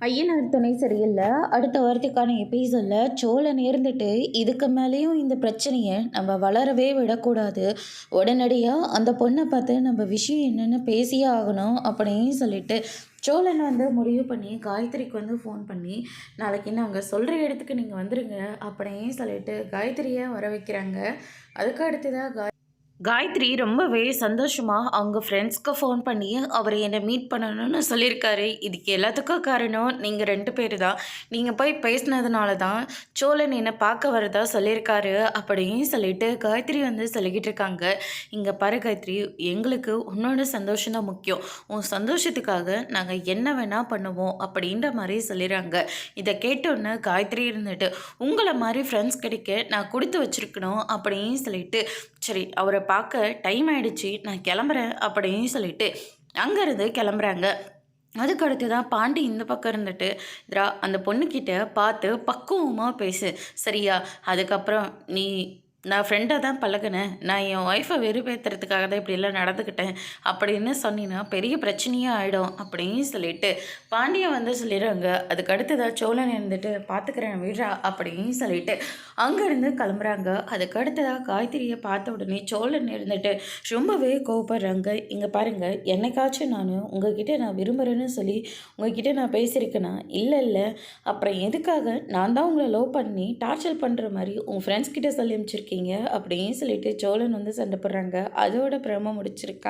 ஐயனார் துணை சரியில்ல. அடுத்த வாரத்துக்கான எபிசோடில் சோழன் இருந்துட்டு இதுக்கு மேலேயும் இந்த பிரச்சனையை நம்ம வளரவே விடக்கூடாது. உடனடியாக அந்த பொண்ணை பார்த்து நம்ம விஷயம் என்னென்னு பேசியே ஆகணும் அப்படின்னு சொல்லிட்டு சோழன் முடிவு பண்ணி காயத்ரிக்கு ஃபோன் பண்ணி நாளைக்கு நாங்கள் சொல்கிற இடத்துக்கு நீங்கள் வந்துடுங்க அப்படின்னு சொல்லிட்டு காயத்ரியை வர வைக்கிறாங்க. அதுக்கு அடுத்ததாக காயத்ரி ரொம்பவே சந்தோஷமாக அவங்க ஃப்ரெண்ட்ஸ்க்கு ஃபோன் பண்ணி அவர் என்னை மீட் பண்ணணும்னு சொல்லியிருக்காரு. இதுக்கு எல்லாத்துக்கும் காரணம் நீங்கள் 2 பேர் தான். நீங்கள் போய் பேசினதுனால தான் சோழன் என்னை பார்க்க வரதா சொல்லியிருக்காரு அப்படின்னு சொல்லிட்டு காயத்ரி சொல்லிக்கிட்டு இருக்காங்க. இங்கே பாரு காயத்ரி, எங்களுக்கு உன்னோட சந்தோஷம் தான் முக்கியம். உன் சந்தோஷத்துக்காக நாங்கள் என்ன வேணால் பண்ணுவோம் அப்படின்ற மாதிரி சொல்லிடுறாங்க. இதை கேட்டோன்னே காயத்ரி இருந்துட்டு உங்களை மாதிரி ஃப்ரெண்ட்ஸ் கிடைக்க நான் கொடுத்து வச்சுருக்கணும் அப்படின்னு சொல்லிட்டு சரி அவரை பார்க்க டைம் ஆகிடுச்சு நான் கிளம்புறேன் அப்படின்னு சொல்லிட்டு அங்கேருந்து கிளம்புறாங்க. அதுக்கு அடுத்து தான் பாண்டி இந்த பக்கம் இருந்துட்டு அந்த பொண்ணுக்கிட்ட பார்த்து பக்குவமாக பேசு சரியா, அதுக்கப்புறம் நீ நான் ஃப்ரெண்டாக தான் பழகினேன், நான் என் ஒய்ஃபை வெறுப்பேற்றுறதுக்காக தான் இப்படிலாம் நடந்துக்கிட்டேன் அப்படின்னு சொன்னீங்கன்னா பெரிய பிரச்சனையாக ஆகிடும் அப்படின்னு சொல்லிட்டு பாண்டியை சொல்லிடுறாங்க. அதுக்கு அடுத்ததாக சோழன் இருந்துட்டு பார்த்துக்கிறேன் விழா அப்படின்னு சொல்லிட்டு அங்கேருந்து கிளம்புறாங்க. அதுக்கு அடுத்ததாக காய்கறியை பார்த்த உடனே சோழன் இருந்துட்டு ரொம்பவே கோவப்படுறாங்க. இங்கே பாருங்கள், என்னைக்காச்சும் நான் உங்ககிட்ட நான் விரும்புகிறேன்னு சொல்லி உங்ககிட்ட நான் பேசியிருக்கேனா? இல்லை, அப்புறம் எதுக்காக நான் தான் உங்களை லவ் பண்ணி டார்ச்சர் பண்ணுற மாதிரி உங்கள் ஃப்ரெண்ட்ஸ் கிட்ட சொல்லி அமைச்சிருக்கேன் அப்படின்னு சொல்லிட்டு சோழன் சண்டை போடுறாங்க. அதோட பிரம முடிச்சிருக்காங்க.